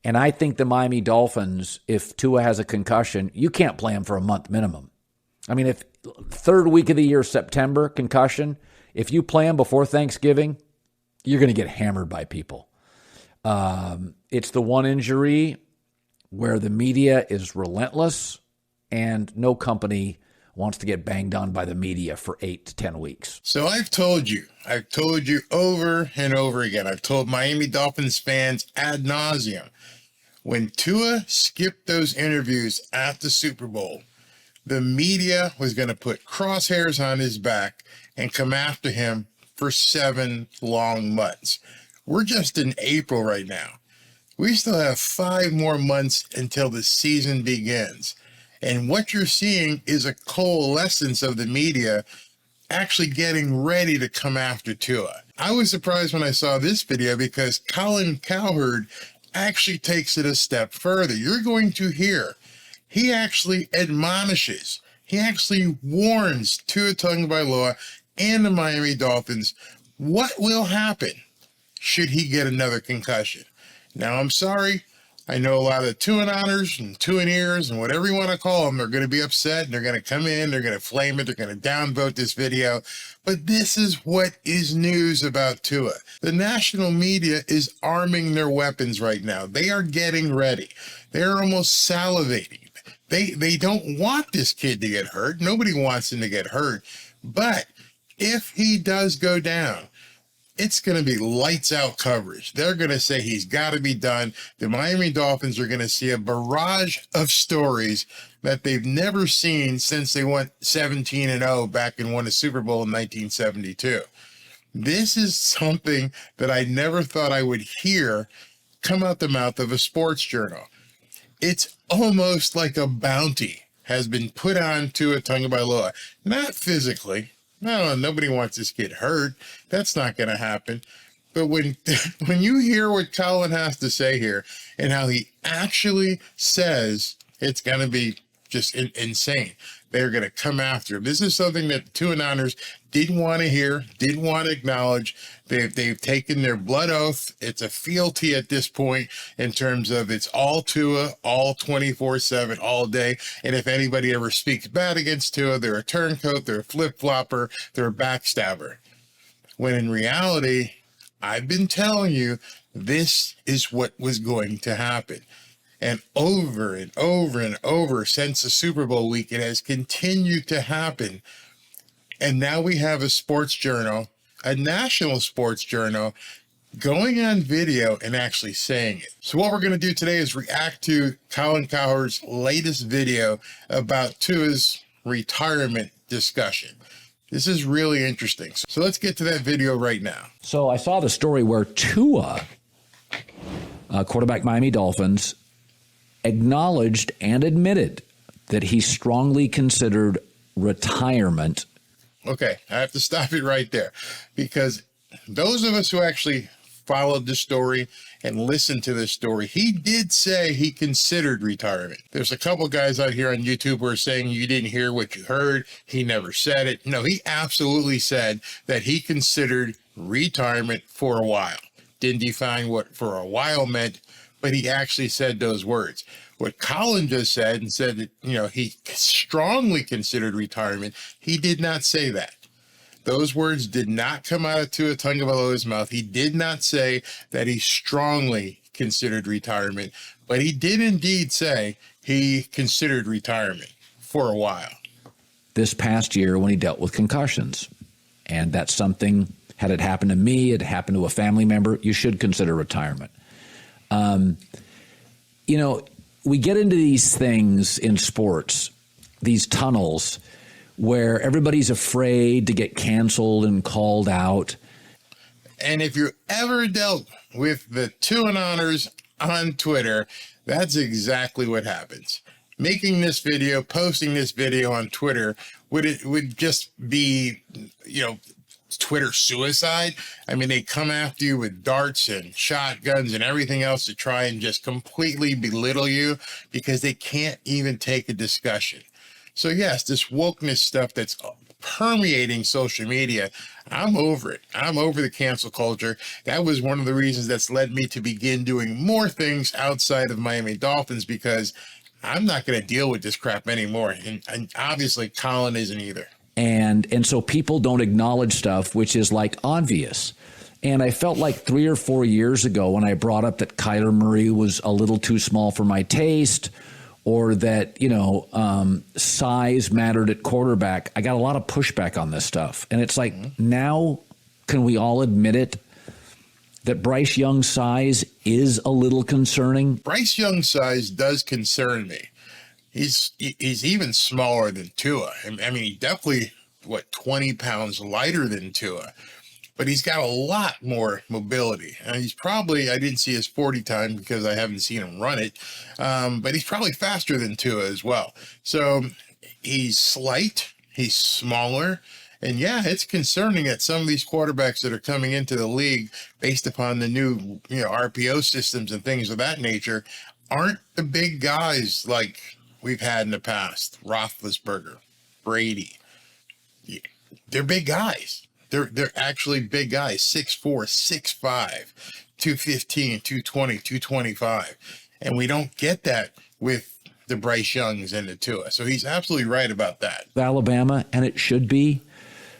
And I think the Miami Dolphins, if Tua has a concussion, you can't play him for a month minimum. I mean, if third week of the year, September, concussion, if you play him before Thanksgiving, you're going to get hammered by people. It's the one injury where the media is relentless and no company wants to get banged on by the media for 8 to 10 weeks. So I've told you over and over again. I've told Miami Dolphins fans ad nauseum. When Tua skipped those interviews at the Super Bowl, the media was going to put crosshairs on his back and come after him for 7 long months. We're just in April right now. We still have 5 more months until the season begins. And what you're seeing is a coalescence of the media actually getting ready to come after Tua. I was surprised when I saw this video because Colin Cowherd actually takes it a step further. You're going to hear he actually admonishes, he actually warns Tua Tagovailoa and the Miami Dolphins what will happen should he get another concussion. Now, I'm sorry. I know a lot of Tuanoners and Tuaneers and whatever you want to call them are going to be upset and they're going to come in, they're going to flame it, they're going to downvote this video. But this is what is news about Tua. The national media is arming their weapons right now. They are getting ready. They're almost salivating. They don't want this kid to get hurt. Nobody wants him to get hurt. But if he does go down, it's going to be lights out coverage. They're going to say he's got to be done. The Miami Dolphins are going to see a barrage of stories that they've never seen since they went 17-0 back and won a Super Bowl in 1972. This is something that I never thought I would hear come out the mouth of a sports journal. It's almost like a bounty has been put on Tua Tagovailoa, not physically. No, nobody wants this kid hurt. That's not going to happen. But when you hear what Colin has to say here and how he actually says it's going to be just insane, they're going to come after him. This is something that the Tuanoners didn't want to hear, didn't want to acknowledge. They've taken their blood oath. It's a fealty at this point in terms of it's all Tua, all 24/7, all day. And if anybody ever speaks bad against Tua, they're a turncoat, they're a flip-flopper, they're a backstabber. When in reality, I've been telling you, this is what was going to happen. And over and over and over since the Super Bowl week, it has continued to happen. And now we have a sports journal, a national sports journal, going on video and actually saying it. So what we're going to do today is react to Colin Cowherd's latest video about Tua's retirement discussion. This is really interesting. So let's get to that video right now. So I saw the story where Tua, quarterback Miami Dolphins, acknowledged and admitted that he strongly considered retirement. Okay, I have to stop it right there because those of us who actually followed the story and listened to this story, he did say he considered retirement. There's a couple guys out here on YouTube who are saying you didn't hear what you heard. He never said it. No, he absolutely said that he considered retirement for a while. Didn't define what for a while meant, but he actually said those words. What Colin just said and said that, he strongly considered retirement, he did not say that. Those words did not come out of Tua Tagovailoa's mouth. He did not say that he strongly considered retirement, but he did indeed say he considered retirement for a while. This past year when he dealt with concussions. And that's something, had it happened to me, it happened to a family member, you should consider retirement. We get into these things in sports, these tunnels, where everybody's afraid to get canceled and called out. And if you ever dealt with the Tuanoners on Twitter, that's exactly what happens. Making this video, posting this video on Twitter, would just be, Twitter suicide. I mean, they come after you with darts and shotguns and everything else to try and just completely belittle you because they can't even take a discussion. So yes, this wokeness stuff that's permeating social media. I'm over it. I'm over the cancel culture. That was one of the reasons that's led me to begin doing more things outside of Miami Dolphins, because I'm not going to deal with this crap anymore. And obviously Colin isn't either. And so people don't acknowledge stuff, which is like obvious. And I felt like 3 or 4 years ago when I brought up that Kyler Murray was a little too small for my taste, or that, size mattered at quarterback, I got a lot of pushback on this stuff. And it's like, now can we all admit it, that Bryce Young's size is a little concerning? Bryce Young's size does concern me. He's even smaller than Tua. I mean, he definitely, 20 pounds lighter than Tua. But he's got a lot more mobility. And he's probably, I didn't see his 40 time because I haven't seen him run it, but he's probably faster than Tua as well. So he's slight, he's smaller. And yeah, it's concerning that some of these quarterbacks that are coming into the league based upon the new, RPO systems and things of that nature aren't the big guys like we've had in the past. Roethlisberger, Brady. They're big guys. They're actually big guys, 6'4", 6'5", 215, 220, 225. And we don't get that with the Bryce Youngs and the Tua. So he's absolutely right about that. Alabama, and it should be,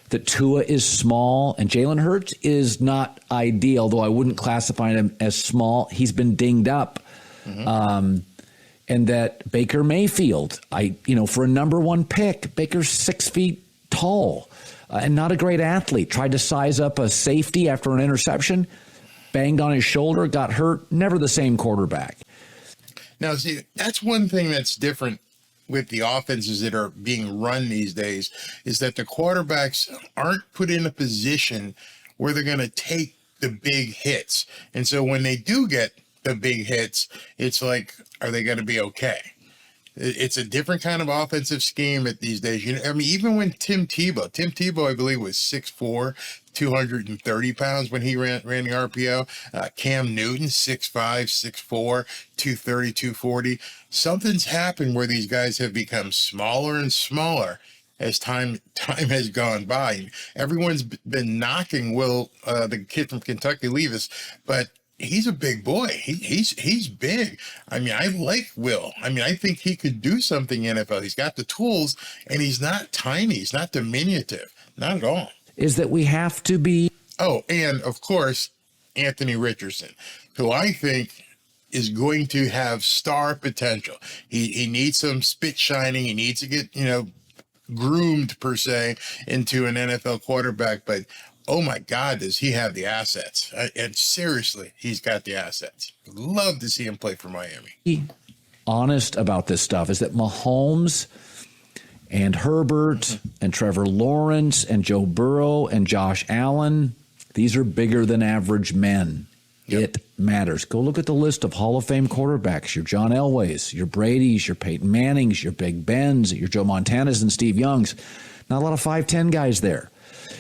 that Tua is small and Jalen Hurts is not ideal, though I wouldn't classify him as small. He's been dinged up. And that Baker Mayfield, for a number 1 pick, Baker's 6 feet tall. And not a great athlete. Tried to size up a safety after an interception, banged on his shoulder, got hurt, never the same quarterback. Now, see, that's one thing that's different with the offenses that are being run these days, is that the quarterbacks aren't put in a position where they're going to take the big hits. And so when they do get the big hits, it's like, are they going to be okay? It's a different kind of offensive scheme at these days. Even when Tim Tebow, I believe, was 6'4", 230 pounds when he ran the RPO. Cam Newton, 6'5", 6'4", 230, 240. Something's happened where these guys have become smaller and smaller as time has gone by. Everyone's been knocking Will, the kid from Kentucky, Levis, but he's a big boy. He's big. I mean, I like Will. I mean, I think he could do something in NFL. He's got the tools, and he's not tiny. He's not diminutive. Not at all. Is that we have to be... Oh, and of course, Anthony Richardson, who I think is going to have star potential. He needs some spit shining. He needs to get, groomed, per se, into an NFL quarterback, but oh my God, does he have the assets? And seriously, he's got the assets. Love to see him play for Miami. Honest about this stuff is that Mahomes and Herbert and Trevor Lawrence and Joe Burrow and Josh Allen, these are bigger than average men. Yep. It matters. Go look at the list of Hall of Fame quarterbacks. Your John Elways, your Bradys, your Peyton Mannings, your Big Bens, your Joe Montanas and Steve Youngs. Not a lot of 5'10" guys there.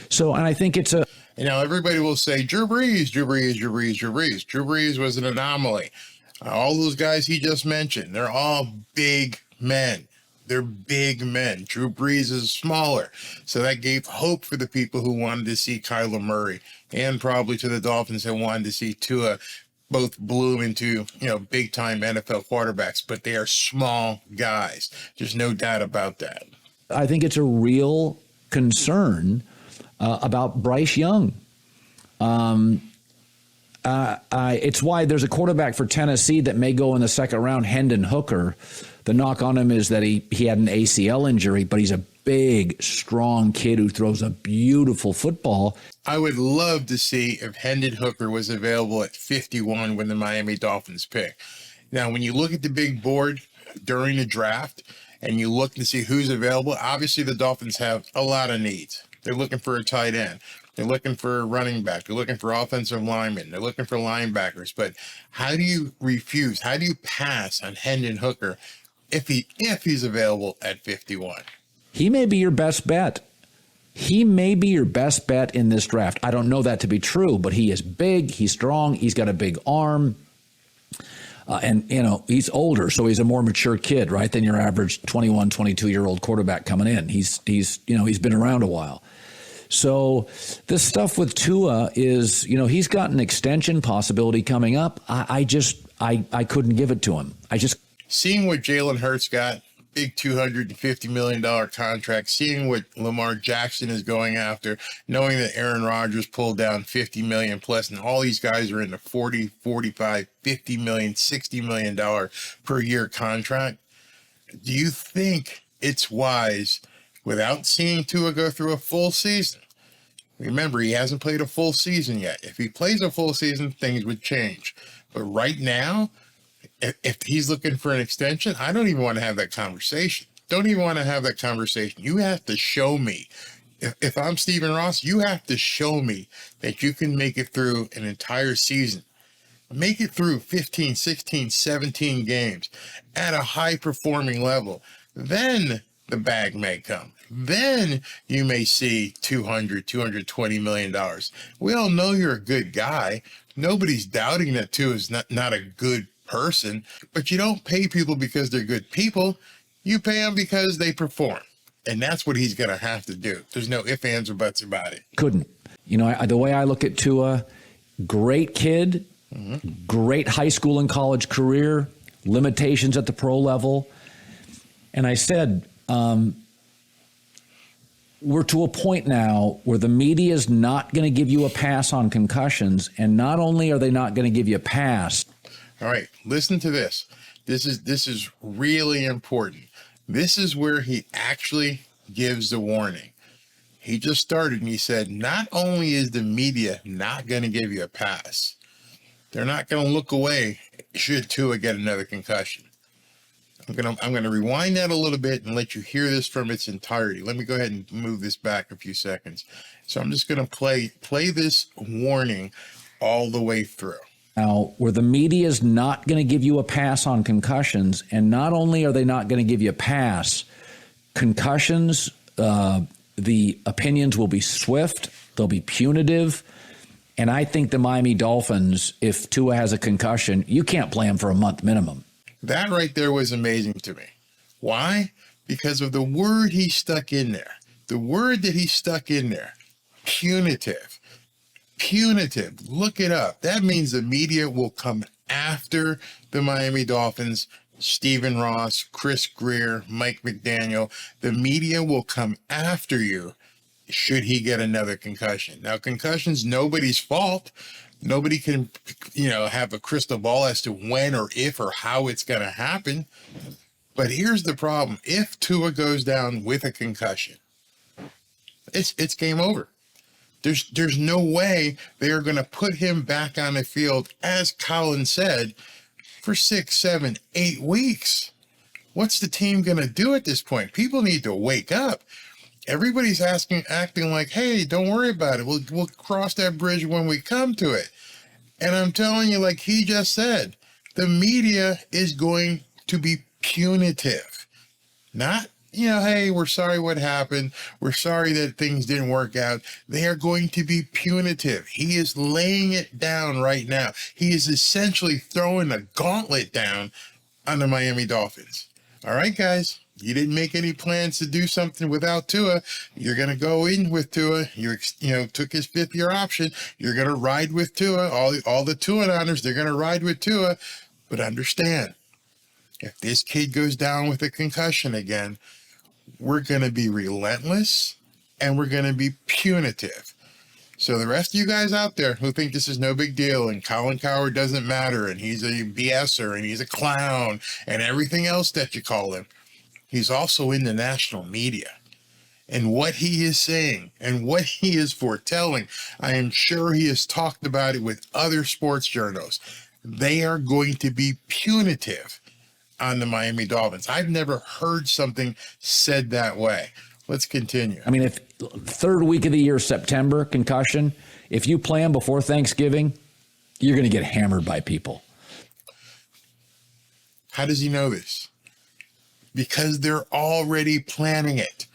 So, and I think it's a... everybody will say, Drew Brees. Drew Brees was an anomaly. All those guys he just mentioned, they're all big men. They're big men. Drew Brees is smaller. So that gave hope for the people who wanted to see Kyler Murray, and probably to the Dolphins that wanted to see Tua both bloom into, big-time NFL quarterbacks. But they are small guys. There's no doubt about that. I think it's a real concern about Bryce Young. It's why there's a quarterback for Tennessee that may go in the second round, Hendon Hooker. The knock on him is that he had an ACL injury, but he's a big, strong kid who throws a beautiful football. I would love to see if Hendon Hooker was available at 51 when the Miami Dolphins pick. Now, when you look at the big board during the draft and you look to see who's available, obviously the Dolphins have a lot of needs. They're looking for a tight end. They're looking for a running back. They're looking for offensive linemen. They're looking for linebackers. But how do you refuse? How do you pass on Hendon Hooker if he's available at 51? He may be your best bet. He may be your best bet in this draft. I don't know that to be true, but he is big. He's strong. He's got a big arm. And, he's older, so he's a more mature kid, right, than your average 21, 22-year-old quarterback coming in. He's been around a while. So this stuff with Tua is, he's got an extension possibility coming up. I couldn't give it to him. Seeing what Jalen Hurts got, big $250 million contract, seeing what Lamar Jackson is going after, knowing that Aaron Rodgers pulled down $50 million plus, and all these guys are in the 40, 45, $50 million, $60 million per year contract. Do you think it's wise, without seeing Tua go through a full season? Remember, he hasn't played a full season yet. If he plays a full season, things would change. But right now, if he's looking for an extension, I don't even want to have that conversation. Don't even want to have that conversation. You have to show me. If I'm Stephen Ross, you have to show me that you can make it through an entire season. Make it through 15, 16, 17 games at a high-performing level. Then the bag may come. Then you may see $220 million. We all know you're a good guy. Nobody's doubting that Tua is not a good person, but you don't pay people because they're good people. You pay them because they perform. And that's what he's going to have to do. There's no ifs, ands, or buts about it. Couldn't. The way I look at Tua, great kid, great high school and college career, limitations at the pro level. And I said, we're to a point now where the media is not going to give you a pass on concussions. And not only are they not going to give you a pass. All right, listen to this. This is really important. This is where he actually gives the warning. He just started and he said, not only is the media not going to give you a pass, they're not going to look away should Tua get another concussion. I'm gonna rewind that a little bit and let you hear this from its entirety. Let me go ahead and move this back a few seconds. So I'm just gonna play this warning all the way through. Now, where the media is not going to give you a pass on concussions, and not only are they not going to give you a pass, concussions, the opinions will be swift, they'll be punitive, and I think the Miami Dolphins, if Tua has a concussion, you can't play him for a month minimum. That right there was amazing to me. Why? Because of the word he stuck in there. The word that he stuck in there, punitive. Punitive. Look it up. That means the media will come after the Miami Dolphins, Stephen Ross, Chris Greer, Mike McDaniel. The media will come after you should he get another concussion. Now, concussion's nobody's fault. Nobody can, have a crystal ball as to when or if or how it's going to happen. But here's the problem. If Tua goes down with a concussion, it's game over. There's no way they're going to put him back on the field, as Colin said, for 6, 7, 8 weeks. What's the team going to do at this point? People need to wake up. Everybody's acting like, hey, don't worry about it. We'll cross that bridge when we come to it. And I'm telling you, like he just said, the media is going to be punitive. Not, hey, we're sorry what happened. We're sorry that things didn't work out. They are going to be punitive. He is laying it down right now. He is essentially throwing a gauntlet down on the Miami Dolphins. All right, guys, you didn't make any plans to do something without Tua. You're going to go in with Tua. You took his 5th-year option. You're going to ride with Tua. All the Tua-owners, they're going to ride with Tua. But understand, if this kid goes down with a concussion again, we're going to be relentless and we're going to be punitive. So the rest of you guys out there who think this is no big deal and Colin Cowherd doesn't matter and he's a BSer and he's a clown and everything else that you call him, he's also in the national media. And what he is saying and what he is foretelling, I am sure he has talked about it with other sports journals. They are going to be punitive on the Miami Dolphins. I've never heard something said that way. Let's continue. I mean, if third week of the year, September, concussion, if you play him before Thanksgiving, you're going to get hammered by people. How does he know this? Because they're already planning it.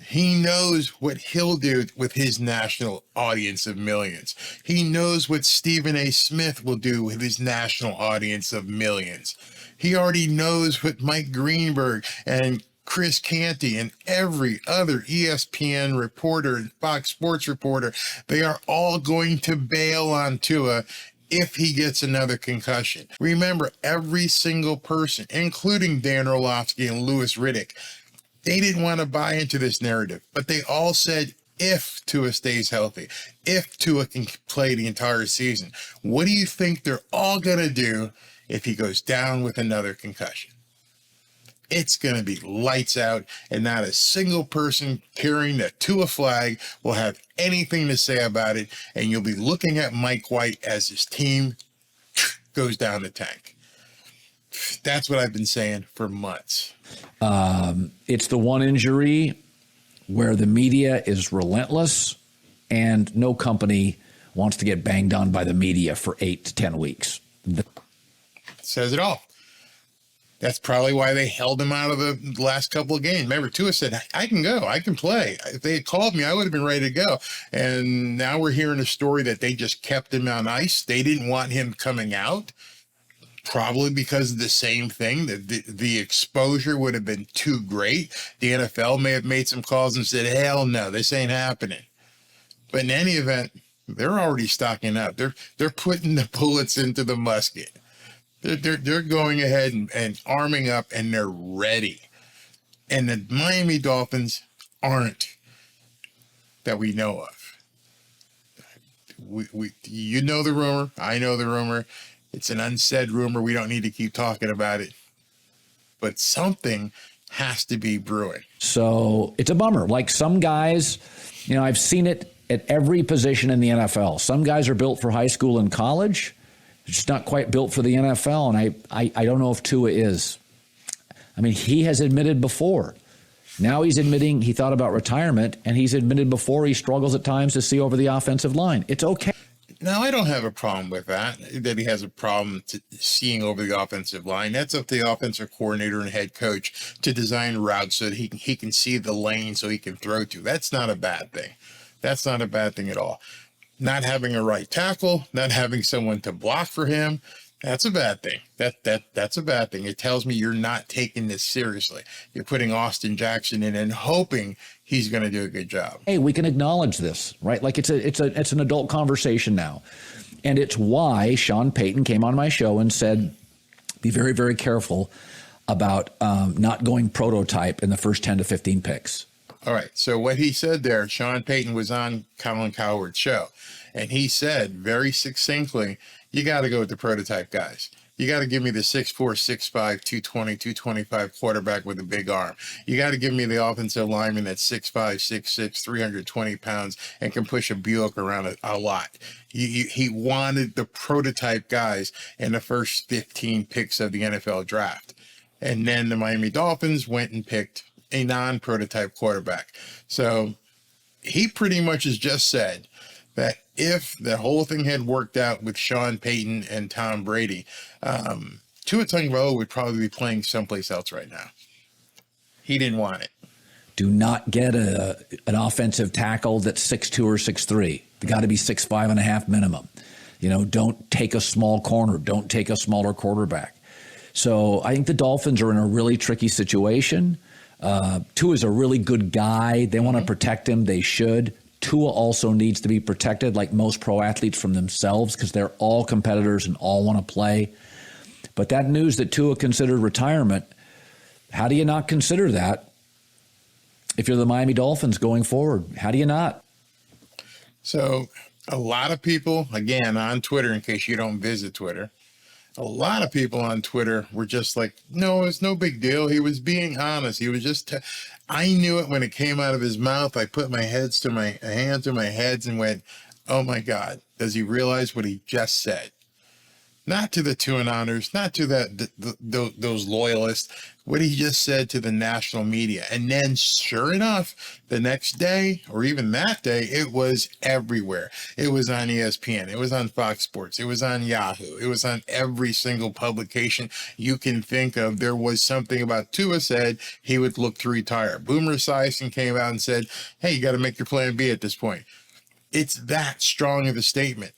He knows what he'll do with his national audience of millions. He knows what Stephen A. Smith will do with his national audience of millions. He already knows what Mike Greenberg and Chris Canty and every other ESPN reporter and Fox Sports reporter, they are all going to bail on Tua if he gets another concussion. Remember, every single person, including Dan Orlovsky and Louis Riddick, they didn't want to buy into this narrative, but they all said, if Tua stays healthy, if Tua can play the entire season, what do you think they're all going to do if he goes down with another concussion? It's going to be lights out, and not a single person carrying the Tua flag will have anything to say about it, and you'll be looking at Mike White as his team goes down the tank. That's what I've been saying for months. It's the one injury where the media is relentless, and no company wants to get banged on by the media for 8 to 10 weeks. Says it all. That's probably why they held him out of the last couple of games. Remember, Tua said, I can go, I can play. If they had called me, I would have been ready to go. And now we're hearing a story that they just kept him on ice. They didn't want him coming out, probably because of the same thing. The exposure would have been too great. The NFL may have made some calls and said, hell no, this ain't happening. But in any event, they're already stocking up. They're putting the bullets into the musket. They're going ahead and arming up, and they're ready. And the Miami Dolphins aren't, that we know of. You know the rumor. I know the rumor. It's an unsaid rumor. We don't need to keep talking about it. But something has to be brewing. So it's a bummer. Like some guys, I've seen it at every position in the NFL. Some guys are built for high school and college. It's not quite built for the NFL, and I don't know if Tua is. I mean, he has admitted before. Now he's admitting he thought about retirement, and he's admitted before he struggles at times to see over the offensive line. It's okay. Now, I don't have a problem with that he has a problem seeing over the offensive line. That's up to the offensive coordinator and head coach to design routes so that he can see the lane so he can throw to. That's not a bad thing. That's not a bad thing at all. Not having a right tackle, not having someone to block for him, that's a bad thing. That's a bad thing. It tells me you're not taking this seriously. You're putting Austin Jackson in and hoping he's going to do a good job. Hey, we can acknowledge this, right? Like it's an adult conversation now. And it's why Sean Payton came on my show and said, be very, very careful about not going prototype in the first 10 to 15 picks. All right. So what he said there, Sean Payton was on Colin Cowherd's show, and he said very succinctly, you got to go with the prototype guys. You got to give me the 6'4", 6'5", 220, 225 quarterback with a big arm. You got to give me the offensive lineman that's 6'5", 6'6", 320 pounds and can push a Buick around a lot. He wanted the prototype guys in the first 15 picks of the NFL draft. And then the Miami Dolphins went and picked a non-prototype quarterback. So he pretty much has just said that if the whole thing had worked out with Sean Payton and Tom Brady, Tua Tagovailoa would probably be playing someplace else right now. He didn't want it. Do not get an offensive tackle that's 6'2" or 6'3". They got to be 6'5.5" minimum. Don't take a small corner. Don't take a smaller quarterback. So I think the Dolphins are in a really tricky situation. Tua is a really good guy. They want to protect him. They should. Tua also needs to be protected, like most pro athletes, from themselves, because they're all competitors and all want to play. But that news that Tua considered retirement, how do you not consider that if you're the Miami Dolphins going forward? How do you not? So a lot of people, again, on Twitter, in case you don't visit Twitter, a lot of people on Twitter were just like, no, it's no big deal. He was being honest. He was just, I knew it when it came out of his mouth. I put my hands to my heads and went, oh my God, does he realize what he just said? not to the Tuanoners, not to those loyalists, what he just said to the national media. And then sure enough, the next day or even that day, it was everywhere. It was on ESPN. It was on Fox Sports. It was on Yahoo. It was on every single publication you can think of. There was something about Tua said he would look to retire. Boomer Esiason came out and said, hey, you got to make your plan B at this point. It's that strong of a statement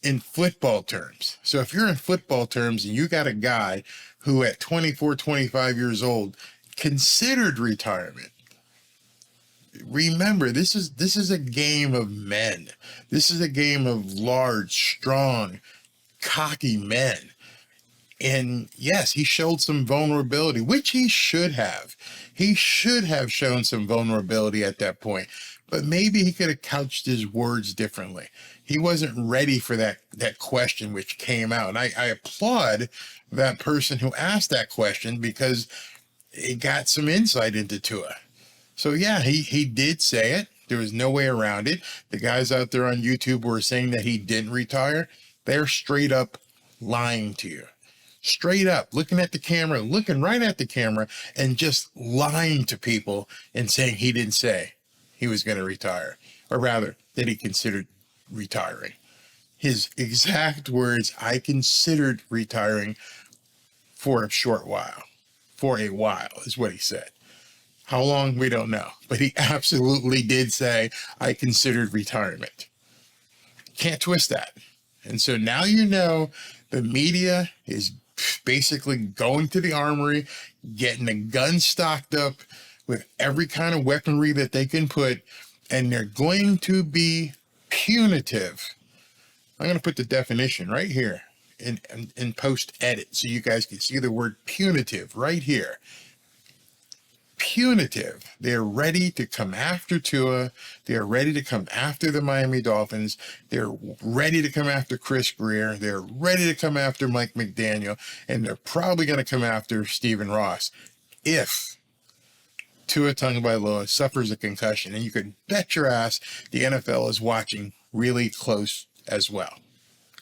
in football terms. So if you're in football terms and you got a guy who at 24, 25 years old considered retirement, remember, this is a game of men. This is a game of large, strong, cocky men. And yes, he showed some vulnerability, which he should have. He should have shown some vulnerability at that point. But maybe he could have couched his words differently. He wasn't ready for that question which came out. And I applaud that person who asked that question because it got some insight into Tua. So yeah, he did say it. There was no way around it. The guys out there on YouTube who are saying that he didn't retire, they're straight up lying to you. Straight up, looking at the camera, looking right at the camera, and just lying to people and saying he didn't say he was going to retire, or rather that he considered retiring. His exact words, I considered retiring for a short while, for a while is what he said. How long, we don't know, but he absolutely did say, I considered retirement. Can't twist that. And so now you know the media is basically going to the armory, getting a gun stocked up with every kind of weaponry that they can put, and they're going to be punitive. I'm going to put the definition right here in post edit so you guys can see the word punitive right here. Punitive. They're ready to come after Tua. They're ready to come after the Miami Dolphins. They're ready to come after Chris Greer. They're ready to come after Mike McDaniel. And they're probably going to come after Stephen Ross if Tua Tagovailoa suffers a concussion. And you could bet your ass the NFL is watching really close as well.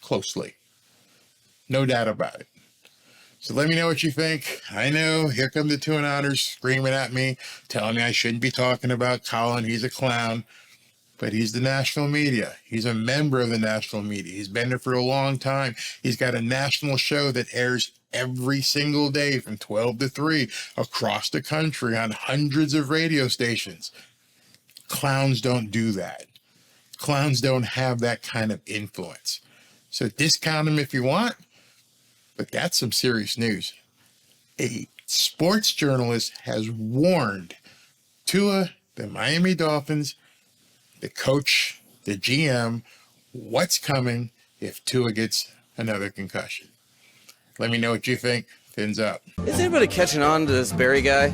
Closely. No doubt about it. So let me know what you think. I know, here come the Tuanoners screaming at me, telling me I shouldn't be talking about Colin. He's a clown. But he's the national media. He's a member of the national media. He's been there for a long time. He's got a national show that airs every single day from 12 to 3 across the country on hundreds of radio stations. Clowns don't do that. Clowns don't have that kind of influence. So discount him if you want. But that's some serious news. A sports journalist has warned Tua, the Miami Dolphins, the coach, the GM, what's coming if Tua gets another concussion. Let me know what you think. Fins up. Is anybody catching on to this Barry guy?